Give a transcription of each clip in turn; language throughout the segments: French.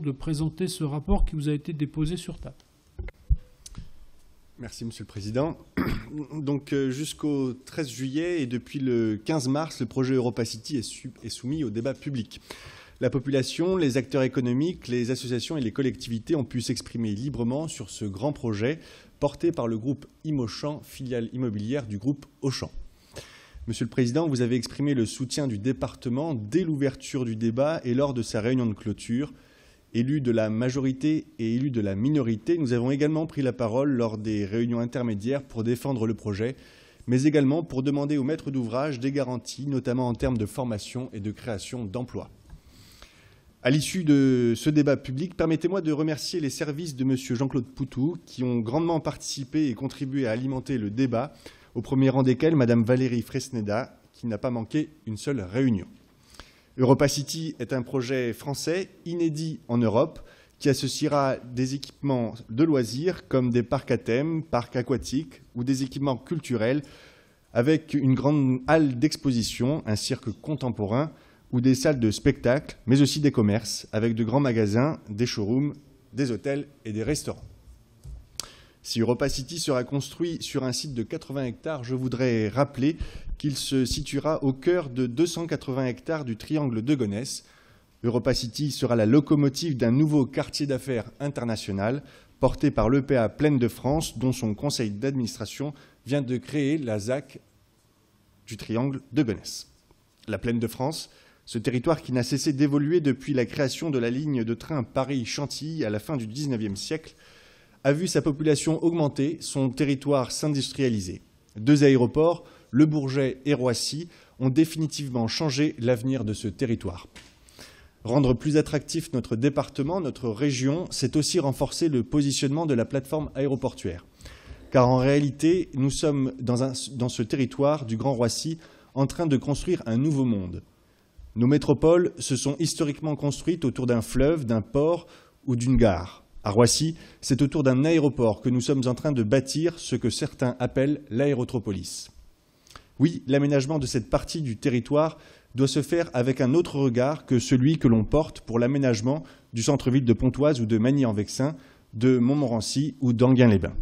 de présenter ce rapport qui vous a été déposé sur table. Merci, Monsieur le Président. Donc, jusqu'au 13 juillet et depuis le 15 mars, le projet EuropaCity est soumis au débat public. La population, les acteurs économiques, les associations et les collectivités ont pu s'exprimer librement sur ce grand projet porté par le groupe Imochamp, filiale immobilière du groupe Auchan. Monsieur le Président, vous avez exprimé le soutien du département dès l'ouverture du débat et lors de sa réunion de clôture. Élus de la majorité et élus de la minorité, nous avons également pris la parole lors des réunions intermédiaires pour défendre le projet, mais également pour demander aux maîtres d'ouvrage des garanties, notamment en termes de formation et de création d'emplois. À l'issue de ce débat public, permettez-moi de remercier les services de M. Jean-Claude Poutou qui ont grandement participé et contribué à alimenter le débat, au premier rang desquels Mme Valérie Fresneda, qui n'a pas manqué une seule réunion. EuropaCity est un projet français inédit en Europe qui associera des équipements de loisirs comme des parcs à thème, parcs aquatiques ou des équipements culturels avec une grande halle d'exposition, un cirque contemporain ou des salles de spectacle, mais aussi des commerces avec de grands magasins, des showrooms, des hôtels et des restaurants. Si EuropaCity sera construit sur un site de 80 hectares, je voudrais rappeler qu'il se situera au cœur de 280 hectares du triangle de Gonesse. EuropaCity sera la locomotive d'un nouveau quartier d'affaires international porté par l'EPA Plaine de France, dont son conseil d'administration vient de créer la ZAC du triangle de Gonesse. La Plaine de France, ce territoire qui n'a cessé d'évoluer depuis la création de la ligne de train Paris-Chantilly à la fin du XIXe siècle, a vu sa population augmenter, son territoire s'industrialiser. 2 aéroports, Le Bourget et Roissy, ont définitivement changé l'avenir de ce territoire. Rendre plus attractif notre département, notre région, c'est aussi renforcer le positionnement de la plateforme aéroportuaire. Car en réalité, nous sommes dans ce territoire du Grand Roissy en train de construire un nouveau monde. Nos métropoles se sont historiquement construites autour d'un fleuve, d'un port ou d'une gare. À Roissy, c'est autour d'un aéroport que nous sommes en train de bâtir ce que certains appellent l'aérotropolis. Oui, l'aménagement de cette partie du territoire doit se faire avec un autre regard que celui que l'on porte pour l'aménagement du centre-ville de Pontoise ou de Magny-en-Vexin, de Montmorency ou d'Enghien-les-Bains.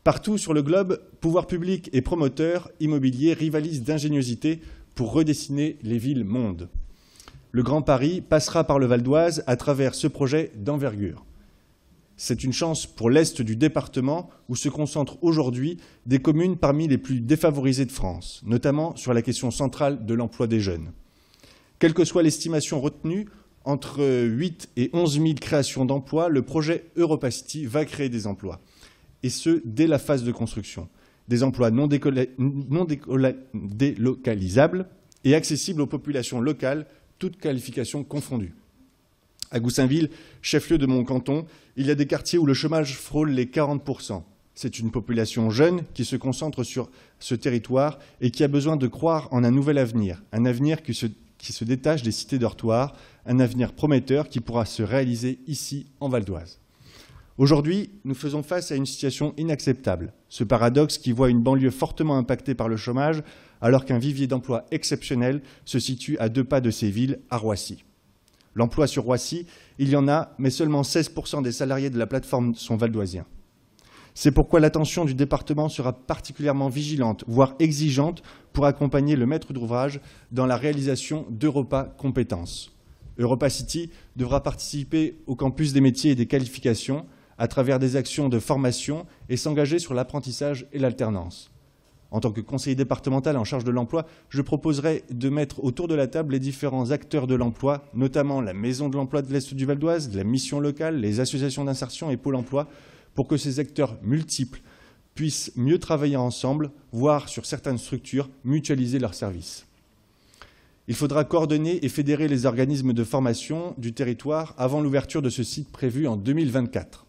Partout sur le globe, pouvoirs publics et promoteurs immobiliers rivalisent d'ingéniosité pour redessiner les villes-mondes. Le Grand Paris passera par le Val d'Oise à travers ce projet d'envergure. C'est une chance pour l'Est du département où se concentrent aujourd'hui des communes parmi les plus défavorisées de France, notamment sur la question centrale de l'emploi des jeunes. Quelle que soit l'estimation retenue, entre 8 et 11 000 créations d'emplois, le projet EuropaCity va créer des emplois, et ce, dès la phase de construction. Des emplois non délocalisables et accessibles aux populations locales, toutes qualifications confondues. À Goussainville, chef-lieu de mon canton, il y a des quartiers où le chômage frôle les 40%. C'est une population jeune qui se concentre sur ce territoire et qui a besoin de croire en un nouvel avenir, un avenir qui se détache des cités dortoirs, un avenir prometteur qui pourra se réaliser ici, en Val d'Oise. Aujourd'hui, nous faisons face à une situation inacceptable, ce paradoxe qui voit une banlieue fortement impactée par le chômage alors qu'un vivier d'emploi exceptionnel se situe à 2 pas de ces villes, à Roissy. L'emploi sur Roissy, il y en a, mais seulement 16% des salariés de la plateforme sont valdoisiens. C'est pourquoi l'attention du département sera particulièrement vigilante, voire exigeante, pour accompagner le maître d'ouvrage dans la réalisation d'Europa Compétences. EuropaCity devra participer au campus des métiers et des qualifications à travers des actions de formation et s'engager sur l'apprentissage et l'alternance. En tant que conseiller départemental en charge de l'emploi, je proposerai de mettre autour de la table les différents acteurs de l'emploi, notamment la Maison de l'emploi de l'Est du Val d'Oise, la mission locale, les associations d'insertion et Pôle emploi, pour que ces acteurs multiples puissent mieux travailler ensemble, voire sur certaines structures, mutualiser leurs services. Il faudra coordonner et fédérer les organismes de formation du territoire avant l'ouverture de ce site prévu en 2024.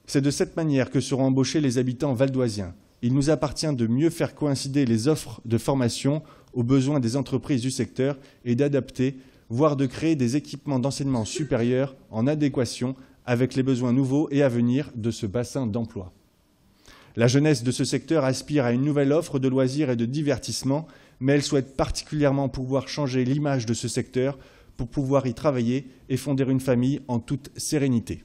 C'est de cette manière que seront embauchés les habitants valdoisiens. Il nous appartient de mieux faire coïncider les offres de formation aux besoins des entreprises du secteur et d'adapter, voire de créer des équipements d'enseignement supérieur en adéquation avec les besoins nouveaux et à venir de ce bassin d'emploi. La jeunesse de ce secteur aspire à une nouvelle offre de loisirs et de divertissement, mais elle souhaite particulièrement pouvoir changer l'image de ce secteur pour pouvoir y travailler et fonder une famille en toute sérénité.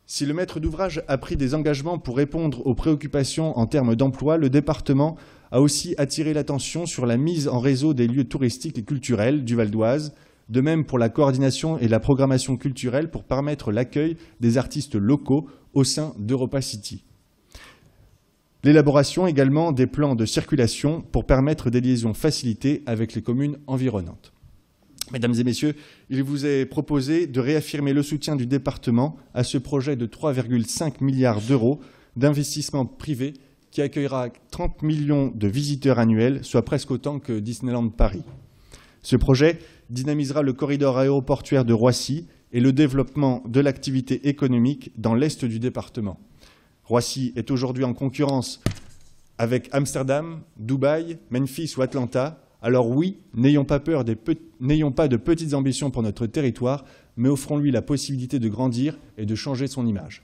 Si le maître d'ouvrage a pris des engagements pour répondre aux préoccupations en termes d'emploi, le département a aussi attiré l'attention sur la mise en réseau des lieux touristiques et culturels du Val d'Oise, de même pour la coordination et la programmation culturelle pour permettre l'accueil des artistes locaux au sein d'EuropaCity. L'élaboration également des plans de circulation pour permettre des liaisons facilitées avec les communes environnantes. Mesdames et messieurs, il vous est proposé de réaffirmer le soutien du département à ce projet de 3,5 milliards d'euros d'investissement privé qui accueillera 30 millions de visiteurs annuels, soit presque autant que Disneyland Paris. Ce projet dynamisera le corridor aéroportuaire de Roissy et le développement de l'activité économique dans l'est du département. Roissy est aujourd'hui en concurrence avec Amsterdam, Dubaï, Memphis ou Atlanta. Alors oui, n'ayons pas de petites ambitions pour notre territoire, mais offrons-lui la possibilité de grandir et de changer son image.